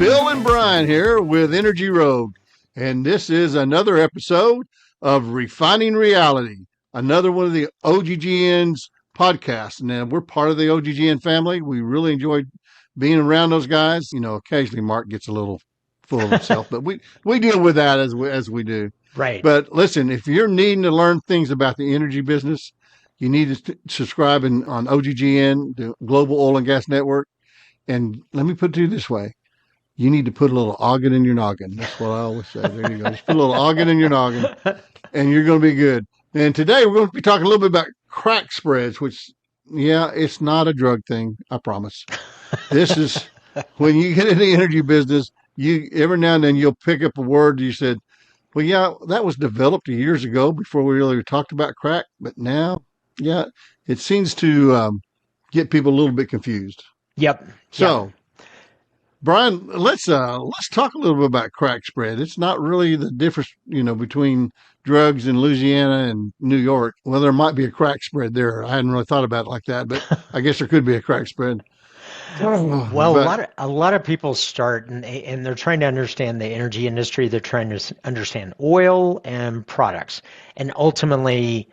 Bill and Brian here with Energy Road, and this is another episode of Refining Reality, another one of the OGGN's podcasts. Now, we're part of the OGGN family. We really enjoyed being around those guys. You know, occasionally Mark gets a little full of himself, but we deal with that as we do. Right. But listen, if you're needing to learn things about the energy business, you need to subscribe on OGGN, the Global Oil and Gas Network. And let me put it to you this way. You need to put a little oggin in your noggin. That's what I always say. There you go. Just put a little oggin in your noggin, and you're going to be good. And today we're going to be talking a little bit about crack spreads, which, yeah, it's not a drug thing. I promise. This is when you get in the energy business, you every now and then you'll pick up a word you said, well, yeah, that was developed years ago before we really talked about crack. But now, yeah, it seems to get people a little bit confused. Yep. So, Brian, let's talk a little bit about crack spread. It's not really the difference, between drugs in Louisiana and New York. Well, there might be a crack spread there. I hadn't really thought about it like that, but I guess there could be a crack spread. Well, a lot of people start and they're trying to understand the energy industry. They're trying to understand oil and products, and ultimately,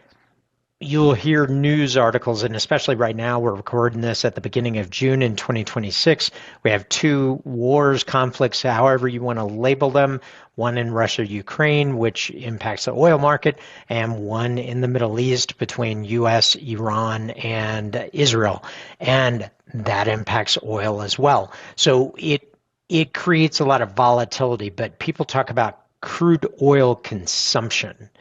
you'll hear news articles, and especially right now, we're recording this at the beginning of June in 2026. We have two wars, conflicts, however you want to label them, one in Russia, Ukraine, which impacts the oil market, and one in the Middle East between US, Iran, and Israel. And that impacts oil as well. So it creates a lot of volatility, but people talk about crude oil consumption.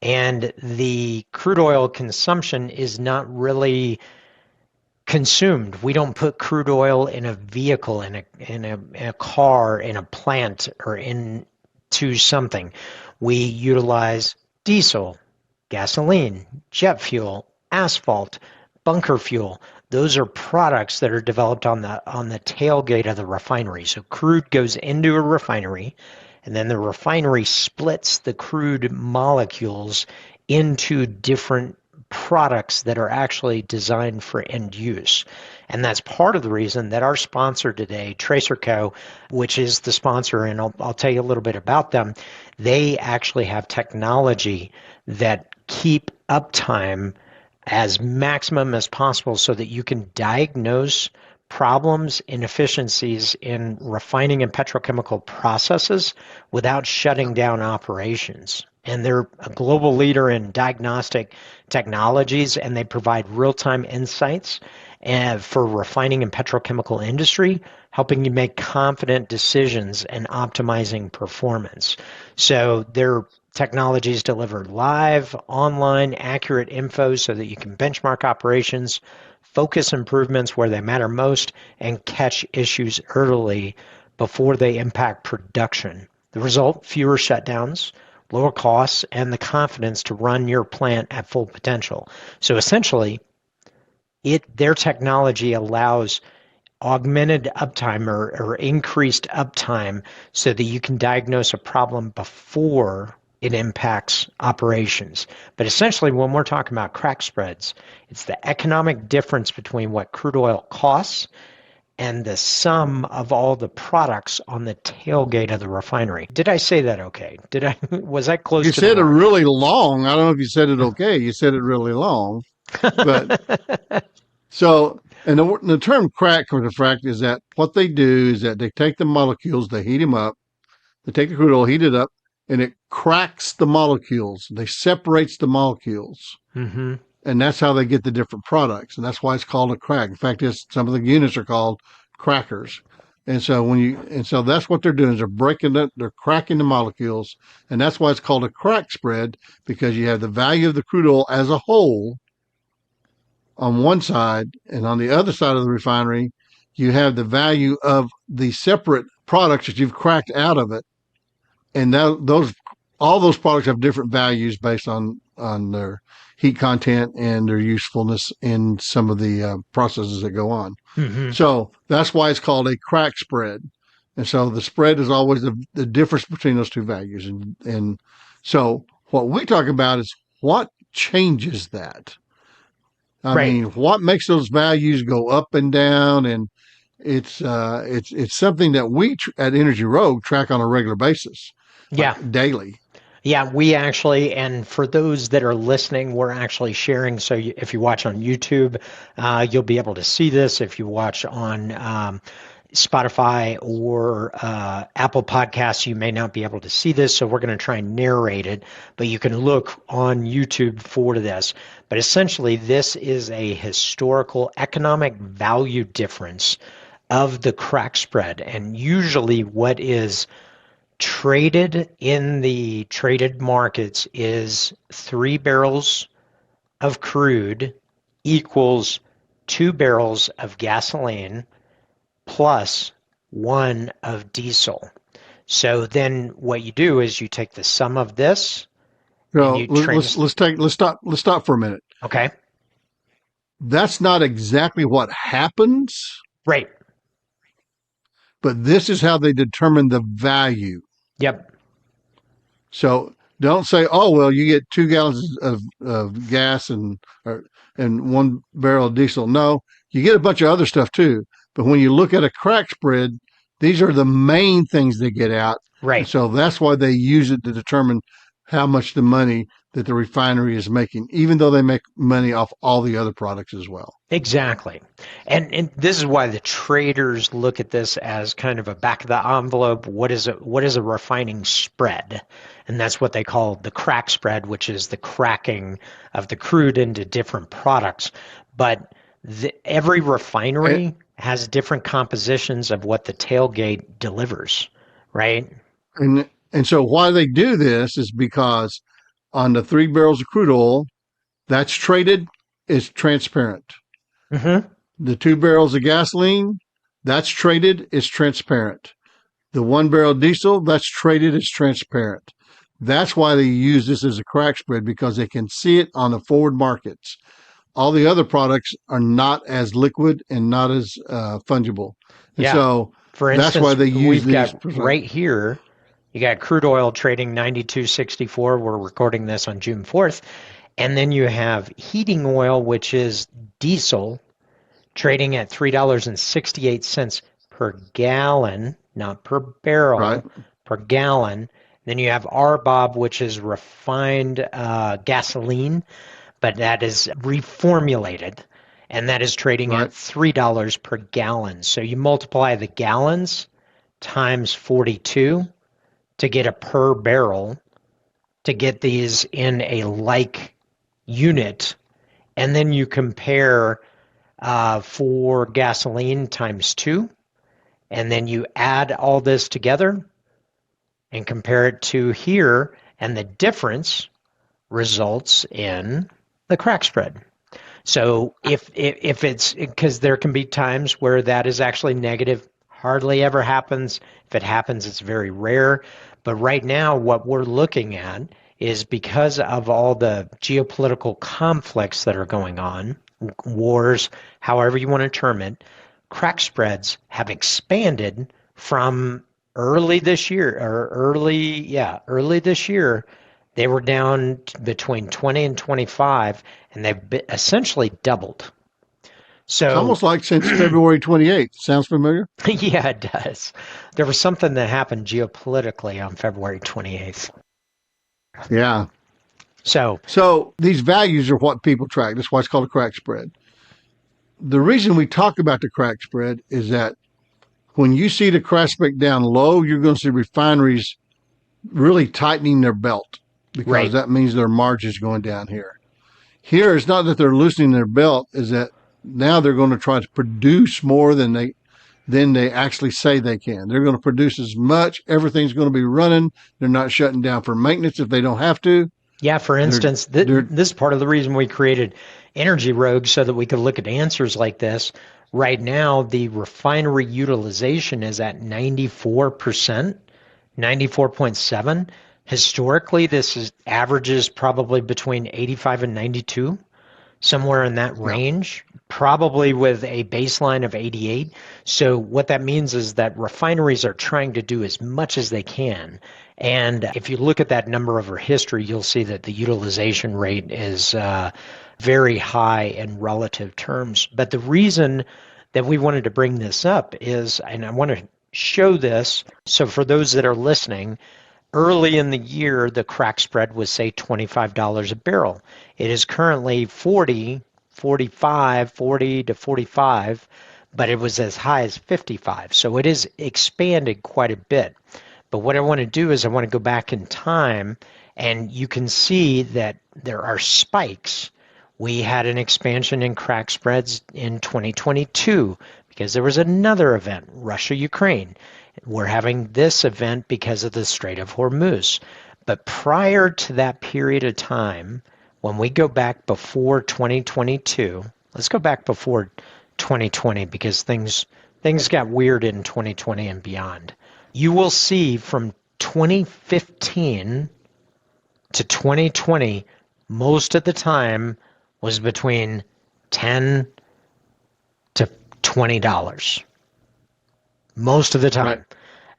And the crude oil consumption is not really consumed. We don't put crude oil in a vehicle, in a car, in a plant, or into something. We utilize diesel, gasoline, jet fuel, asphalt, bunker fuel. Those are products that are developed on the tailgate of the refinery. So crude goes into a refinery, and then the refinery splits the crude molecules into different products that are actually designed for end use. And that's part of the reason that our sponsor today, Tracer Co., which is the sponsor, and I'll tell you a little bit about them, they actually have technology that keep uptime as maximum as possible so that you can diagnose problems, inefficiencies in refining and petrochemical processes without shutting down operations. And they're a global leader in diagnostic technologies, and they provide real-time insights for refining and petrochemical industry, helping you make confident decisions and optimizing performance. So their technologies deliver live, online, accurate info so that you can benchmark operations, focus improvements where they matter most, and catch issues early before they impact production. The result, fewer shutdowns, lower costs, and the confidence to run your plant at full potential. So essentially, their technology allows augmented uptime or increased uptime so that you can diagnose a problem before it impacts operations. But essentially, when we're talking about crack spreads, it's the economic difference between what crude oil costs and the sum of all the products on the tailgate of the refinery. Did I say that okay? Was that close You to said the it mark? really long. I don't know if you said it okay. You said it really long. But so, and the term crack or the frac is that what they do is that they take the molecules, they heat them up, they take the crude oil, heat it up, and it cracks the molecules. They separates the molecules. Mm-hmm. And that's how they get the different products. And that's why it's called a crack. In fact, some of the units are called crackers. And so that's what they're doing is they're cracking the molecules. And that's why it's called a crack spread, because you have the value of the crude oil as a whole on one side, and on the other side of the refinery, you have the value of the separate products that you've cracked out of it. And all those products have different values based on their heat content and their usefulness in some of the processes that go on. Mm-hmm. So that's why it's called a crack spread. And so the spread is always the difference between those two values. And so what we talk about is what changes that. I Right. mean, what makes those values go up and down, and It's something that we at Energy Rogue track on a regular basis, Yeah. like daily. Yeah, we actually, and for those that are listening, we're actually sharing. So if you watch on YouTube, you'll be able to see this. If you watch on Spotify or Apple Podcasts, you may not be able to see this. So we're going to try and narrate it, but you can look on YouTube for this. But essentially, this is a historical economic value difference of the crack spread. And usually, what is traded in the traded markets is 3 barrels of crude equals 2 barrels of gasoline plus one of diesel. So then what you do is you take the sum of this and So you trans. let's stop for a minute. Okay. That's not exactly what happens, Right. but this is how they determine the value. Yep. So don't say, "Oh well, you get 2 gallons of gas and 1 barrel of diesel." No, you get a bunch of other stuff too. But when you look at a crack spread, these are the main things they get out, and Right. so that's why they use it to determine how much the money that the refinery is making, even though they make money off all the other products as well. Exactly. And this is why the traders look at this as kind of a back of the envelope. What is a refining spread? And that's what they call the crack spread, which is the cracking of the crude into different products. But every And, refinery has different compositions of what the tailgate delivers, right? and so why they do this is because on the 3 barrels of crude oil that's traded is transparent. Hmm. The 2 barrels of gasoline that's traded is transparent. The 1 barrel diesel that's traded is transparent. That's why they use this as a crack spread because they can see it on the forward markets. All the other products are not as liquid and not as fungible. And Yeah. so For that's why instance, they use we've these. got right here, you got crude oil trading 92.64. We're recording this on June 4th. And then you have heating oil, which is diesel, trading at $3.68 per gallon, not per Right, barrel, per gallon. Then you have RBOB, which is refined gasoline, but that is reformulated, and that is trading at right. $3 per gallon. So you multiply the gallons times 42 to get a per barrel to get these in a like unit, and then you compare for gasoline times two, and then you add all this together and compare it to here, and the difference results in the crack spread. So if it's because there can be times where that is actually negative, hardly ever happens. If it happens, it's very rare. But right now, what we're looking at is because of all the geopolitical conflicts that are going on, wars, however you want to term it, crack spreads have expanded from early this year or early this year. They were down between 20 and 25, and they've essentially doubled. It's So, almost like since February 28th. Sounds familiar? yeah, it does. There was something that happened geopolitically on February 28th. Yeah. So, So these values are what people track. That's why it's called a crack spread. The reason we talk about the crack spread is that when you see the crack spread down low, you're going to see refineries really tightening their belt because right. that means their margins going down here. Here, it's not that they're loosening their belt; is that now they're going to try to produce more than they actually say they can. They're going to produce as much. Everything's going to be running. They're not shutting down for maintenance if they don't have to. Yeah, for They're instance, they're this is part of the reason we created Energy Rogue so that we could look at answers like this. Right now, the refinery utilization is at 94%, 94.7. Historically, this is averages probably between 85 and 92, somewhere in that yeah. range, probably with a baseline of 88. So what that means is that refineries are trying to do as much as they can. And if you look at that number over history, you'll see that the utilization rate is very high in relative terms. But the reason that we wanted to bring this up is, and I want to show this. So for those that are listening, early in the year, the crack spread was, say, $25 a barrel. It is currently 40, 45, 40 to 45, but it was as high as 55. So it is expanded quite a bit. But what I want to do is I want to go back in time, and you can see that there are spikes. We had an expansion in crack spreads in 2022 because there was another event, Russia, Ukraine. We're having this event because of the Strait of Hormuz. But prior to that period of time, when we go back before 2022, let's go back before 2020 because things got weird in 2020 and beyond. You will see from 2015 to 2020, most of the time was between $10 to $20. Most of the time. Right.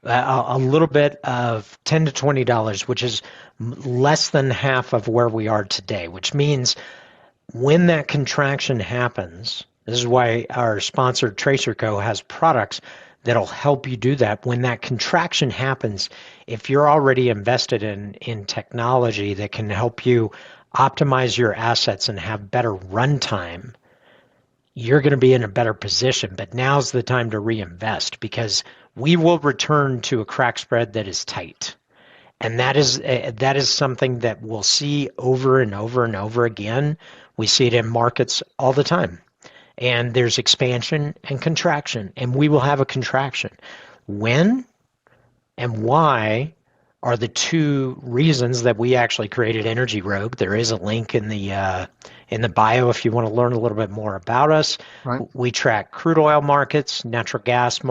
A little bit of $10 to $20, which is less than half of where we are today, which means when that contraction happens, this is why our sponsor TracerCo has products that'll help you do that. When that contraction happens, if you're already invested in technology that can help you optimize your assets and have better runtime, you're going to be in a better position. But now's the time to reinvest because we will return to a crack spread that is tight. And that is something that we'll see over and over and over again. We see it in markets all the time. And there's expansion and contraction, and we will have a contraction. When and why are the two reasons that we actually created Energy Rogue. There is a link in the bio if you want to learn a little bit more about us. Right. We track crude oil markets, natural gas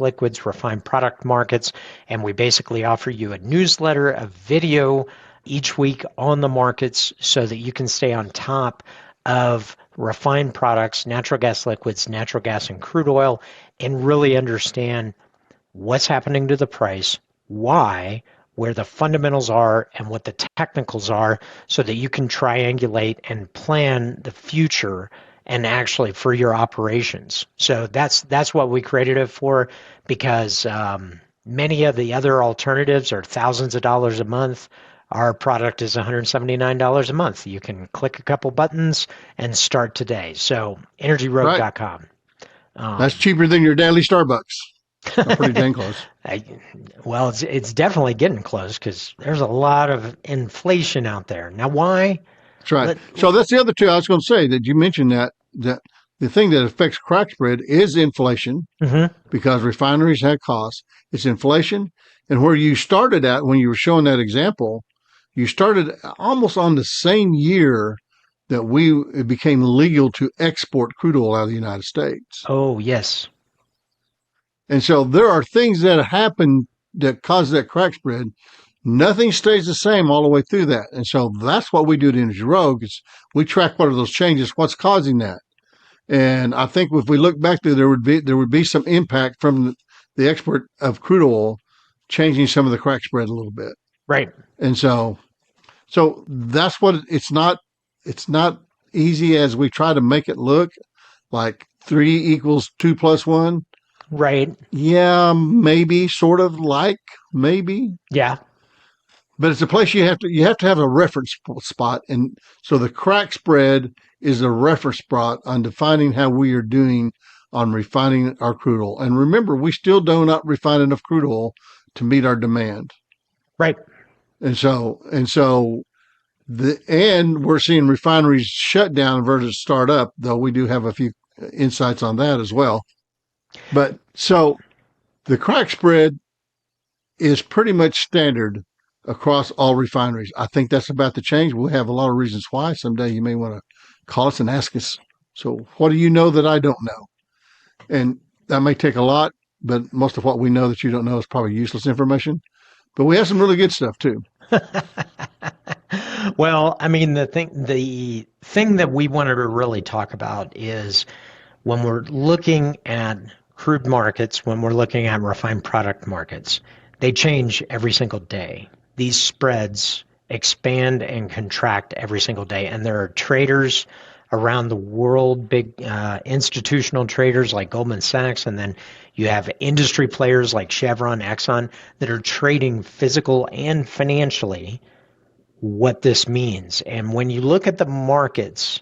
liquids, refined product markets, and we basically offer you a newsletter, a video each week on the markets so that you can stay on top of refined products, natural gas liquids, natural gas and crude oil, and really understand what's happening to the price, why, where the fundamentals are, and what the technicals are so that you can triangulate and plan the future and actually for your operations. So that's what we created it for because many of the other alternatives are thousands of dollars a month. Our product is $179 a month. You can click a couple buttons and start today. So energyrogue.com. That's cheaper than your daily Starbucks. Pretty dang close. Well, it's definitely getting close because there's a lot of inflation out there. Now, why? That's right. So that's the other two I was going to say that you mentioned that the thing that affects crack spread is inflation because refineries have costs. It's inflation. And where you started at when you were showing that example, you started almost on the same year that it became legal to export crude oil out of the United States. Oh, yes. And so there are things that happen that cause that crack spread. Nothing stays the same all the way through that. And so that's what we do at Energy Rogue is we track what are those changes, what's causing that. And I think if we look back there would be some impact from the export of crude oil changing some of the crack spread a little bit. Right. And so that's what it's not easy as we try to make it look like 3 equals 2 plus 1. Right. Yeah, maybe, sort of like, maybe. Yeah. But it's a place you have to have a reference spot. And so the crack spread is a reference spot on defining how we are doing on refining our crude oil. And remember, we still do not refine enough crude oil to meet our demand. Right. And we're seeing refineries shut down versus start up, though we do have a few insights on that as well. But so the crack spread is pretty much standard across all refineries. I think that's about to change. We'll have a lot of reasons why. Someday you may want to call us and ask us, so what do you know that I don't know? And that may take a lot, but most of what we know that you don't know is probably useless information. But we have some really good stuff too. Well, I mean, the thing that we wanted to really talk about is when we're looking at crude markets, when we're looking at refined product markets, they change every single day. These spreads expand and contract every single day. And there are traders around the world, big institutional traders like Goldman Sachs, and then you have industry players like Chevron, Exxon that are trading physical and financially what this means. And when you look at the markets,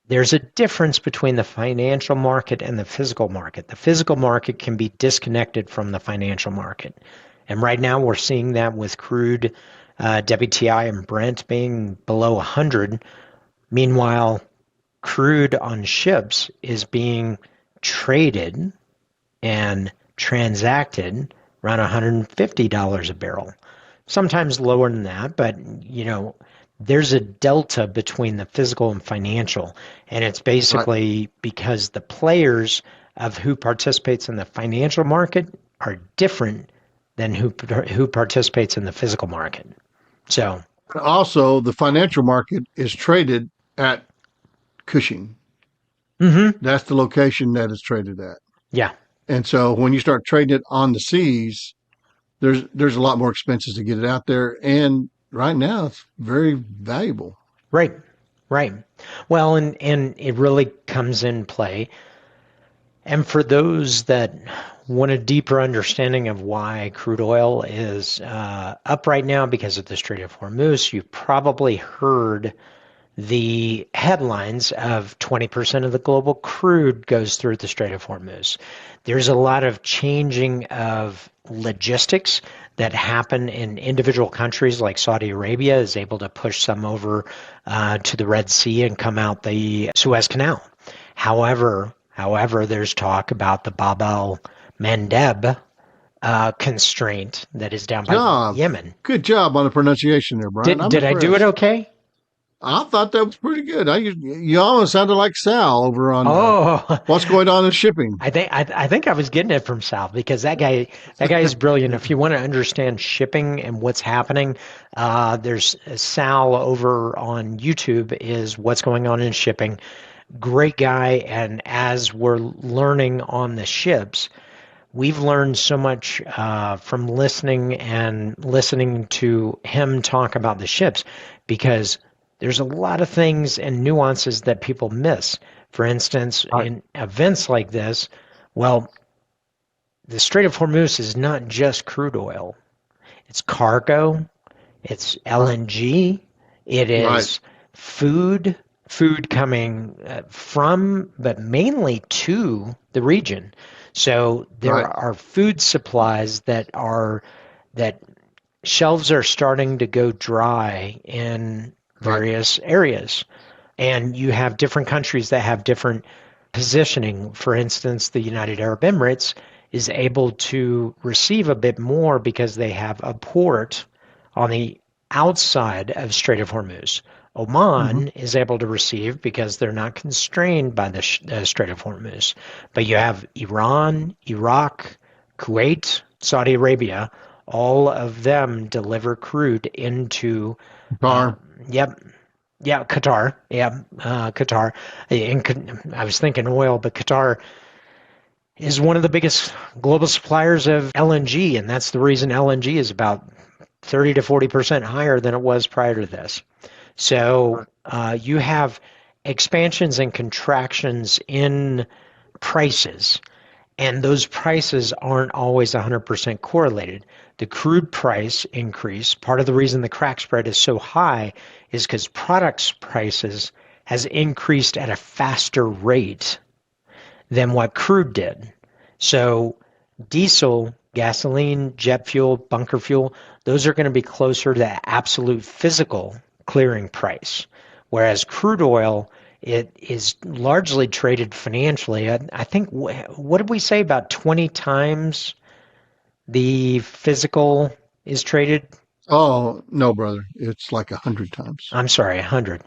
there's a difference between the financial market and the physical market. The physical market can be disconnected from the financial market. And right now we're seeing that with crude, WTI and Brent being below 100. Meanwhile, crude on ships is being traded and transacted around $150 a barrel. Sometimes lower than that, but there's a delta between the physical and financial, and it's Right. basically because the players of who participates in the financial market are different than who participates in the physical market. So, Also, the financial market is traded at Cushing. hmm That's the location that is traded at. yeah, And so when you start trading it on the seas, there's a lot more expenses to get it out there. And right now, it's very valuable. right, right. Well, and it really comes in play. And for those that want a deeper understanding of why crude oil is up right now because of the Strait of Hormuz, you've probably heard the headlines of 20% of the global crude goes through the Strait of Hormuz. There's a lot of changing of logistics that happen in individual countries, like Saudi Arabia is able to push some over to the Red Sea and come out the Suez Canal. However, there's talk about the Bab el Mandeb constraint that is down by Job. Yemen. Good job on the pronunciation there, Brian. Did I'm did I do it impressed. okay? I thought that was pretty good. You almost sounded like Sal over on Oh, what's going on in shipping. I think I was getting it from Sal because that guy is brilliant. If you want to understand shipping and what's happening, there's Sal over on YouTube is what's going on in shipping. Great guy, and as we're learning on the ships, we've learned so much from listening to him talk about the ships because there's a lot of things and nuances that people miss. For instance, Right. in events like this, well, the Strait of Hormuz is not just crude oil. It's cargo, it's LNG, it Right. is food, food coming from, but mainly to the region. So there Right. are food supplies that shelves are starting to go dry in Right. various areas. And you have different countries that have different positioning. For instance, the United Arab Emirates is able to receive a bit more because they have a port on the outside of Strait of Hormuz. Hmm. Oman is able to receive because they're not constrained by the Strait of Hormuz. But you have Iran, Iraq, Kuwait, Saudi Arabia, all of them deliver crude into, uh, Car. yep, yeah, Qatar. Yeah, Qatar. I was thinking oil, but Qatar is one of the biggest global suppliers of LNG, and that's the reason LNG is about 30 to 40% higher than it was prior to this. So Right. you have expansions and contractions in prices, and those prices aren't always 100% correlated. The crude price increase, part of the reason the crack spread is so high is because products prices has increased at a faster rate than what crude did. So diesel, gasoline, jet fuel, bunker fuel, those are going to be closer to the absolute physical clearing price. Whereas crude oil, it is largely traded financially. I think, what did we say, about 20 times the physical is traded? Oh no, brother. It's like 100 times. I'm sorry, 100.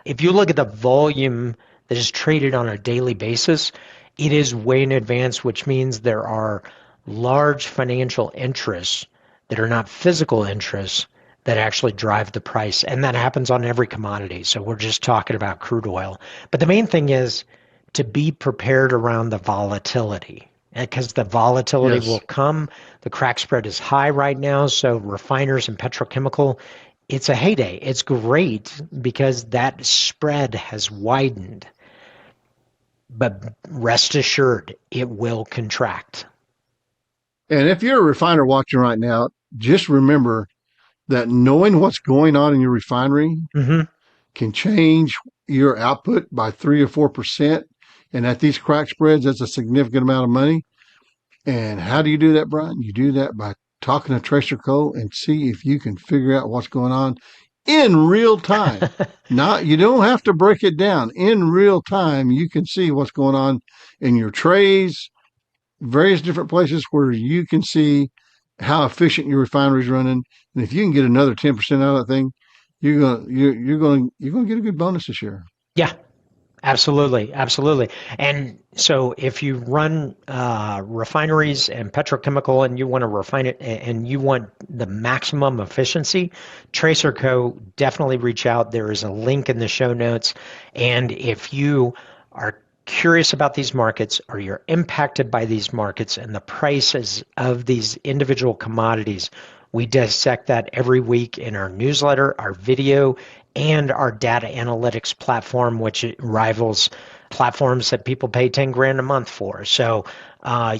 If you look at the volume that is traded on a daily basis, it is way in advance, which means there are large financial interests that are not physical interests that actually drive the price. And that happens on every commodity. So we're just talking about crude oil. But the main thing is to be prepared around the volatility because the volatility will Yes. come. The crack spread is high right now. So refiners and petrochemical it's a heyday. It's great because that spread has widened. But rest assured, it will contract. And if you're a refiner watching right now, just remember that knowing what's going on in your refinery Mm-hmm. can change your output by 3 or 4%. And at these crack spreads, that's a significant amount of money. And how do you do that, Brian? You do that by talking to Tracer Co. and see if you can figure out what's going on in real time. Not, you don't have to break it down. In real time, you can see what's going on in your trays, various different places where you can see how efficient your refinery is running. And if you can get another 10% out of that thing, you're gonna get a good bonus this year. Yeah, absolutely, absolutely. And so, if you run refineries and petrochemical, and you want to refine it, and you want the maximum efficiency, Tracer Co. definitely reach out. There is a link in the show notes. And if you are curious about these markets, or you're impacted by these markets and the prices of these individual commodities, we dissect that every week in our newsletter, our video, and our data analytics platform, which rivals platforms that people pay 10 grand a month for. So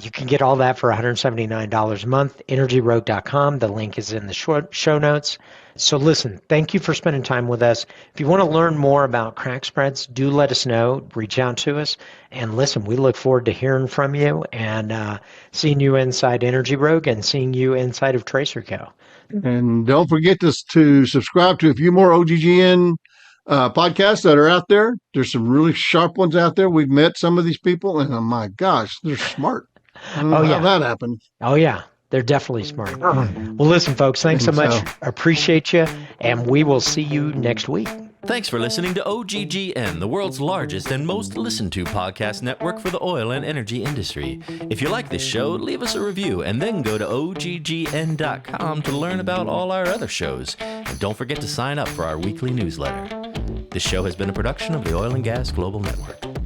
you can get all that for $179 a month. EnergyRogue.com. The link is in the show notes. So listen, thank you for spending time with us. If you want to learn more about crack spreads, do let us know. Reach out to us. And listen, we look forward to hearing from you and seeing you inside Energy Rogue and seeing you inside of Tracer Co. And don't forget to subscribe to a few more OGGN podcasts that are out there. There's some really sharp ones out there. We've met some of these people, and oh my gosh, they're smart. I don't know how that happened. Oh, yeah. They're definitely smart. Well, listen, folks, thanks so much. Appreciate you, and we will see you next week. Thanks for listening to OGGN, the world's largest and most listened to podcast network for the oil and energy industry. If you like this show, leave us a review and then go to OGGN.com to learn about all our other shows. And don't forget to sign up for our weekly newsletter. This show has been a production of the Oil and Gas Global Network.